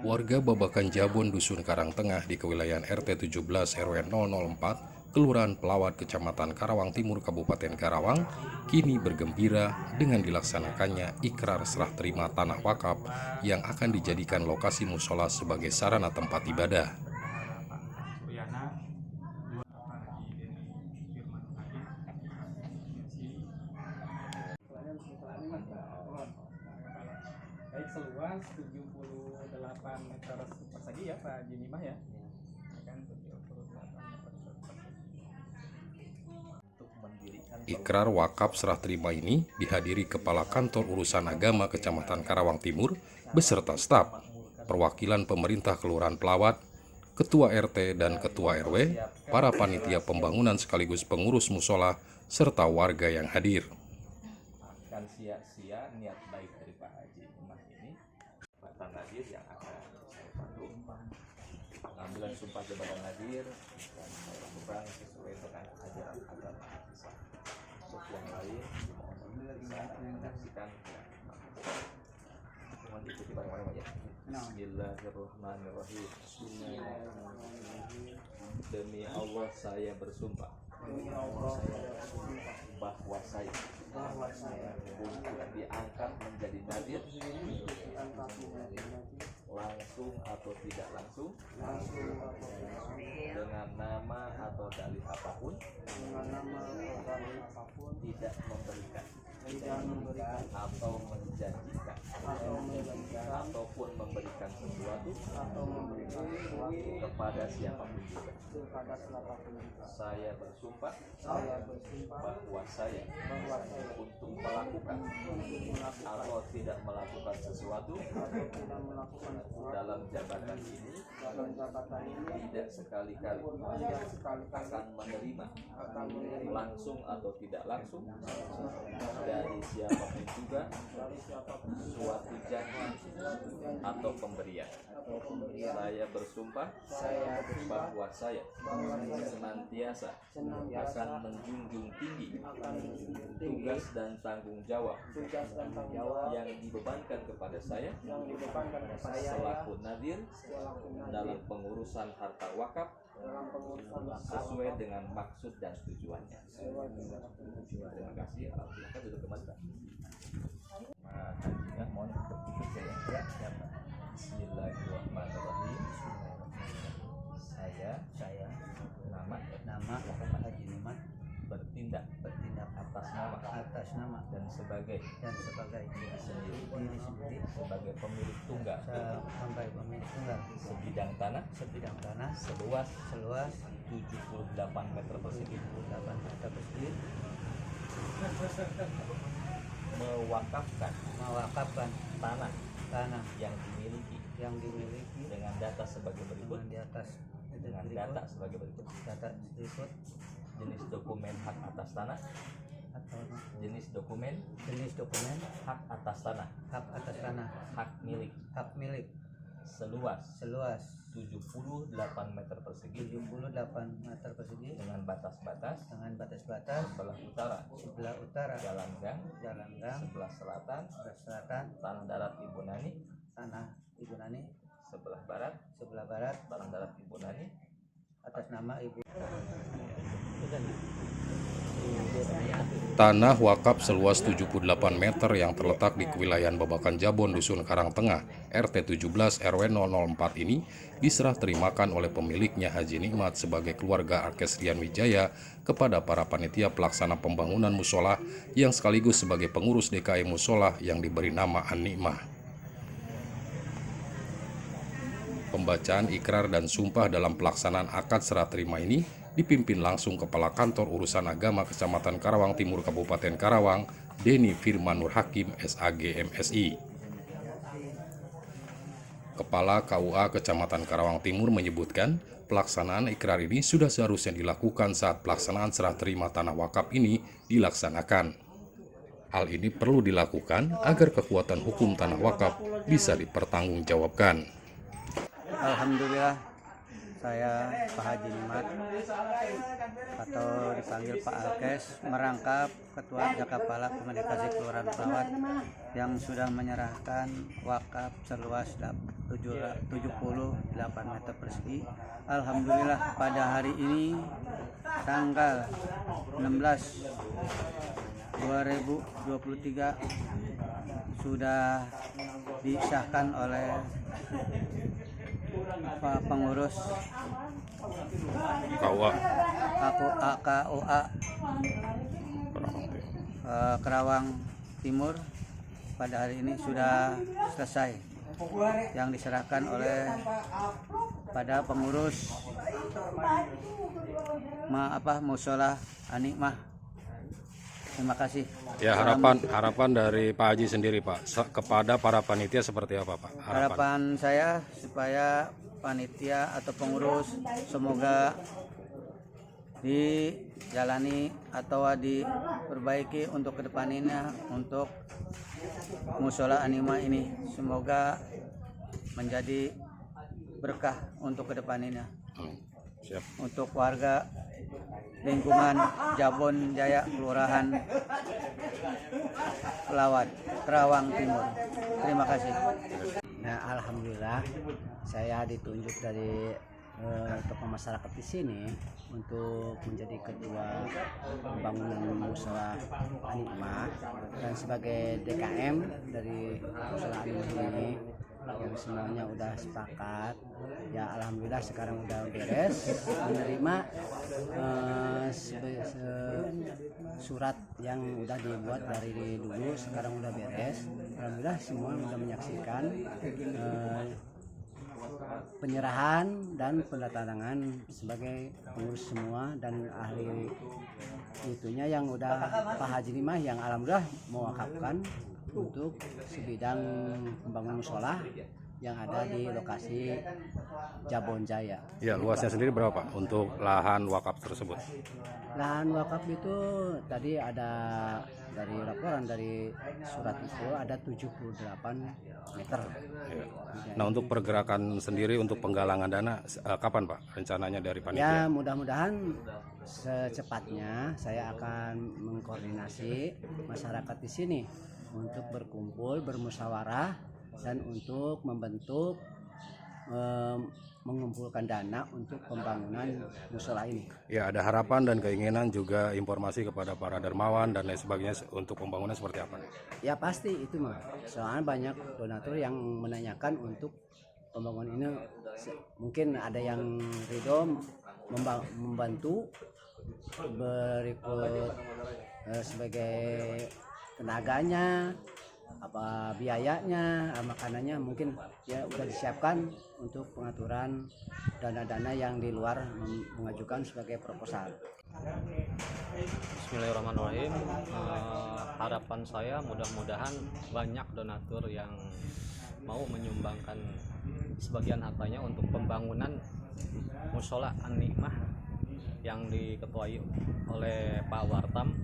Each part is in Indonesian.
Warga Babakan Jabon Dusun Karangtengah di kewilayahan RT 17 RW 004, Kelurahan Pelawat, Kecamatan Karawang Timur, Kabupaten Karawang, kini bergembira dengan dilaksanakannya ikrar serah terima tanah wakaf yang akan dijadikan lokasi musola sebagai sarana tempat ibadah. Seluas 78 meter persegi ya Pak Jinimah ya. Kan 78 meter persegi. Ikrar wakaf serah terima ini dihadiri Kepala Kantor Urusan Agama Kecamatan Karawang Timur beserta staf, perwakilan pemerintah Kelurahan Pelawat, Ketua RT dan Ketua RW, para panitia pembangunan sekaligus pengurus musola, serta warga yang hadir. Akan sia-sia niat baik dari Pak Haji Umar ini, Pak Nadir yang akan saya bantu pengambilan sumpah jabatan Nadir dan saya lakukan sesuai dengan ajaran agama Islam. Untuk yang lain, mohon bisa menyaksikan. Mohon diikuti bareng-bareng aja. Bismillahirrahmanirrahim. Demi Allah saya bersumpah bahwa saya untuk diangkat menjadi nadir langsung atau tidak langsung dengan nama atau dalih apapun tidak memberikan atau menjanjikan ataupun memberikan sesuatu kepada siapapun juga. Saya bersumpah bahwa saya untuk melakukan atau tidak melakukan sesuatu dalam jabatan ini tidak sekali-kali akan menerima langsung atau tidak langsung dari siapapun juga suatu janji atau pemberian. Saya bersumpah bahwa saya senantiasa akan menjunjung tinggi tugas dan tanggung jawab yang dibebankan kepada saya selaku nadir dalam pengurusan harta wakaf sesuai dengan maksud dan tujuannya. Terima kasih. Silakan duduk kembali. Mohon berikut saya. Bismillahirrahmanirrahim. Saya nama Bapak Haji Umar bertindak atas nama dan sebagai diri sendiri sebagai pemilik tunggal sebidang tanah seluas 78 meter persegi mewakafkan tanah yang dimiliki dengan data sebagai berikut. Jenis dokumen hak atas tanah jenis dokumen hak atas tanah hak milik seluas 78 meter persegi dengan batas-batas sebelah utara jalan gang sebelah selatan tanah darat Ibu Nani sebelah barat tanah darat Ibu Nani atas nama Ibu. Tanah wakaf seluas 78 meter yang terletak di kewilayahan Babakan Jabon Dusun Karangtengah RT 17 RW 004 ini diserah terimakan oleh pemiliknya Haji Nikmat sebagai keluarga Arkesrian Wijaya kepada para panitia pelaksana pembangunan musola yang sekaligus sebagai pengurus DKI musola yang diberi nama An-Nikmah. Pembacaan ikrar dan sumpah dalam pelaksanaan akad serah terima ini dipimpin langsung Kepala Kantor Urusan Agama Kecamatan Karawang Timur Kabupaten Karawang, Deni Firman Nur Hakim SAG MSI. Kepala KUA Kecamatan Karawang Timur menyebutkan pelaksanaan ikrar ini sudah seharusnya dilakukan saat pelaksanaan serah terima tanah wakaf ini dilaksanakan. Hal ini perlu dilakukan agar kekuatan hukum tanah wakaf bisa dipertanggungjawabkan. Alhamdulillah saya Pak Haji Nikmat atau dipanggil Pak Alkes merangkap Ketua Jakapala Komunikasi Kelurahan Pelawat yang sudah menyerahkan wakaf seluas 78 meter persegi. Alhamdulillah pada hari ini tanggal 16 2023 sudah disahkan oleh Pak Pengurus KUA KUA Kerawang Timur. Pada hari ini sudah selesai yang diserahkan oleh pada pengurus Mushola An-Nikmah. Terima kasih. Ya, harapan dari Pak Haji sendiri, Pak, kepada para panitia seperti apa, Pak? Harapan saya supaya panitia atau pengurus semoga dijalani atau diperbaiki untuk kedepannya untuk Mushola An-Nikmah ini. Semoga menjadi berkah untuk kedepannya. Siap. Untuk warga lingkungan Jabon Jaya Kelurahan Pelawat Kerawang Timur. Terima kasih. Nah, alhamdulillah saya ditunjuk dari tokoh masyarakat di sini untuk menjadi ketua pembangunan Mushola An-Nikmah dan sebagai DKM dari Mushola An-Nikmah ini yang semuanya udah sepakat. Ya alhamdulillah sekarang udah beres menerima surat yang udah dibuat dari dulu, sekarang udah beres. Alhamdulillah semua udah menyaksikan penyerahan dan pendatangan sebagai pengurus semua dan ahli itunya yang udah Pak Haji Nikmah yang alhamdulillah mewakafkan untuk sebidang pembangunan mushola yang ada di lokasi Jabon Jaya. Ya, luasnya sendiri berapa, Pak, untuk lahan wakaf tersebut? Lahan wakaf itu tadi ada dari laporan dari surat itu ada 78 meter. Ya. Nah, untuk pergerakan sendiri untuk penggalangan dana kapan, Pak, rencananya dari panitia? Ya, mudah-mudahan secepatnya saya akan mengkoordinasi masyarakat di sini untuk berkumpul, bermusyawarah dan untuk membentuk mengumpulkan dana untuk pembangunan mushola ini. Ya, ada harapan dan keinginan juga informasi kepada para dermawan dan lain sebagainya untuk pembangunan seperti apa? Ya pasti itu mah. Soalnya banyak donatur yang menanyakan untuk pembangunan ini. Mungkin ada yang ridho membantu berikut sebagai tenaganya, apa biayanya, makanannya mungkin ya udah disiapkan untuk pengaturan dana-dana yang di luar mengajukan sebagai proposal. Bismillahirrahmanirrahim. Harapan saya mudah-mudahan banyak donatur yang mau menyumbangkan sebagian hartanya untuk pembangunan Mushola An-Nikmah yang diketuai oleh Pak Wartam.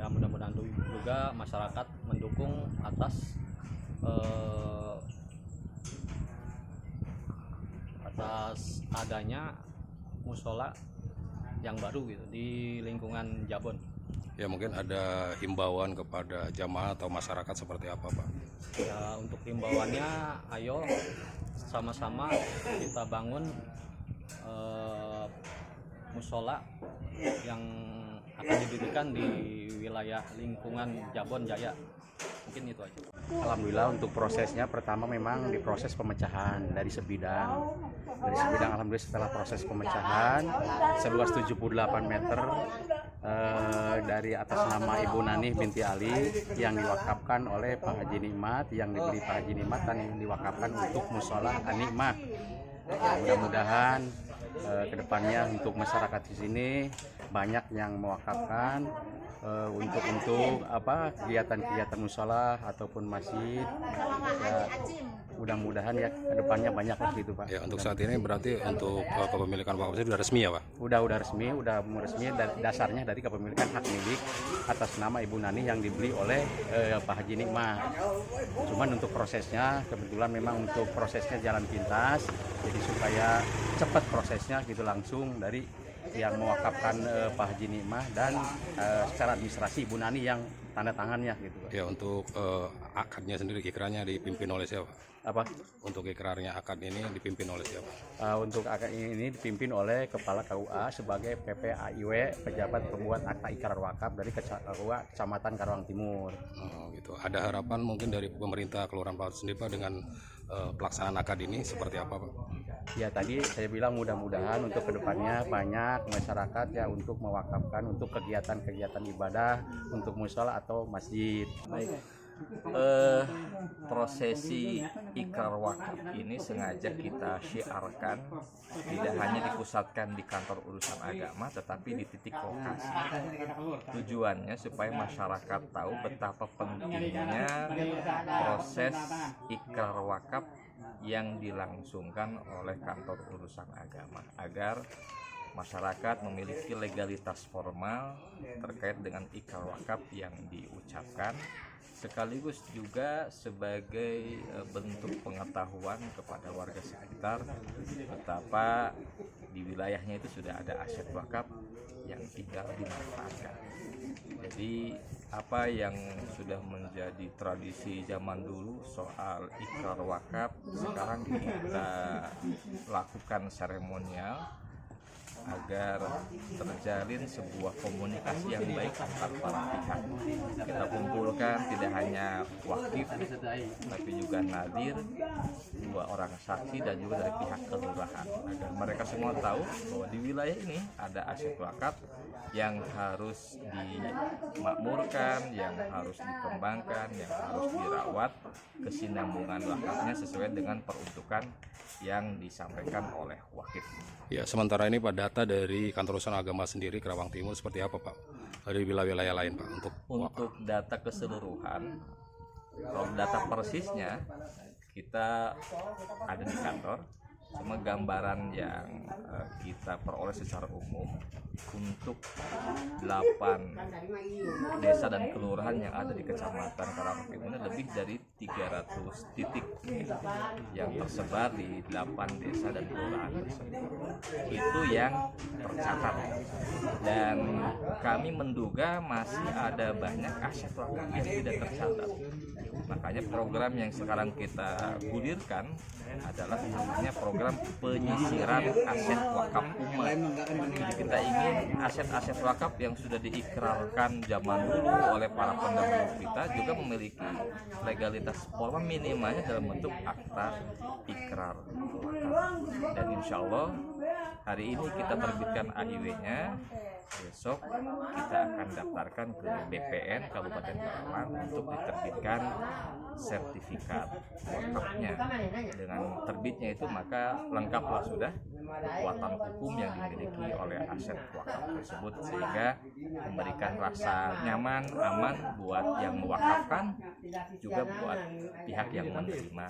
Ya, mudah-mudahan juga masyarakat mendukung atas adanya mushola yang baru gitu di lingkungan Jabon. Ya, mungkin ada himbauan kepada jamaah atau masyarakat seperti apa, Pak? Ya, untuk himbauannya ayo sama-sama kita bangun mushola yang akan didirikan di wilayah lingkungan Jabon Jaya. Mungkin itu aja. Alhamdulillah untuk prosesnya pertama memang diproses pemecahan dari sebidang. Alhamdulillah setelah proses pemecahan seluas 78 meter dari atas nama Ibu Nanih binti Ali yang diwakafkan oleh Pak Haji Nikmat, yang diberi Pak Haji Nikmat dan yang diwakafkan untuk Mushola An-Nikmah. Mudah-mudahan kedepannya untuk masyarakat di sini banyak yang mewakafkan untuk kegiatan-kegiatan musola ataupun masjid. Ya, mudah-mudahan ya kedepannya banyak lah gitu Pak. Ya, untuk saat ini berarti untuk kepemilikan wakaf itu sudah resmi ya Pak? Udah resmi dasarnya dari kepemilikan hak milik atas nama Ibu Nani yang dibeli oleh Pak Haji Nikmat. Cuman untuk prosesnya kebetulan memang untuk prosesnya jalan pintas, jadi supaya cepat prosesnya gitu langsung dari yang mewakafkan Pak Haji Nikmat dan secara administrasi Ibu Nani yang tanda tangannya gitu Pak. Ya, untuk akadnya sendiri ikrarnya dipimpin oleh siapa? Apa? Untuk ikrarnya akad ini dipimpin oleh siapa? Untuk akad ini dipimpin oleh Kepala KUA sebagai PPAIW, pejabat pembuat akta ikrar wakaf dari KUA Kecamatan Karawang Timur. Oh, gitu. Ada harapan mungkin dari pemerintah Kelurahan Palaut sendiri Pak dengan pelaksanaan akad ini seperti apa Pak? Ya tadi saya bilang mudah-mudahan untuk kedepannya banyak masyarakat ya untuk mewakafkan untuk kegiatan-kegiatan ibadah untuk musola atau masjid. Baik. Prosesi ikrar wakaf ini sengaja kita syiarkan tidak hanya dipusatkan di kantor urusan agama tetapi di titik lokasi. Tujuannya supaya masyarakat tahu betapa pentingnya proses ikrar wakaf yang dilangsungkan oleh kantor urusan agama agar masyarakat memiliki legalitas formal terkait dengan ikrar wakaf yang diucapkan, sekaligus juga sebagai bentuk pengetahuan kepada warga sekitar betapa di wilayahnya itu sudah ada aset wakaf yang tinggal dimanfaatkan. Jadi apa yang sudah menjadi tradisi zaman dulu soal ikrar wakaf sekarang kita lakukan seremonial agar terjalin sebuah komunikasi yang baik antar para pihak. Kita kumpulkan tidak hanya wakif, tapi juga nadir, 2 orang saksi dan juga dari pihak kelurahan, agar mereka semua tahu bahwa di wilayah ini ada aset wakaf yang harus dimakmurkan, yang harus dikembangkan, yang harus dirawat, kesinambungan wakafnya sesuai dengan peruntukan yang disampaikan oleh wakif. Ya, sementara ini Pak, data dari kantor urusan agama sendiri Karawang Timur seperti apa Pak? Dari wilayah-wilayah lain Pak Untuk data keseluruhan, kalau data persisnya kita ada di kantor. Cuma gambaran yang kita peroleh secara umum untuk 8 desa dan kelurahan yang ada di Kecamatan Karawang Timur lebih dari 300 titik yang tersebar di 8 desa dan kelurahan tersebut. Itu yang tercatat, dan kami menduga masih ada banyak aset wakaf yang tidak tercatat. Makanya program yang sekarang kita gulirkan adalah namanya program penyisiran aset wakaf umat. Jadi kita ingin aset-aset wakaf yang sudah diikrarkan zaman dulu oleh para pendahulu kita juga memiliki legalitas formal minimalnya dalam bentuk akta ikrar wakaf. Dan insya Allah hari ini kita terbitkan AIW-nya. Besok kita akan daftarkan ke BPN Kabupaten Karawang untuk diterbitkan sertifikat wakafnya. Dengan terbitnya itu maka lengkaplah sudah kekuatan hukum yang dimiliki oleh aset wakaf tersebut, sehingga memberikan rasa nyaman, aman buat yang mewakafkan, juga buat pihak yang menerima.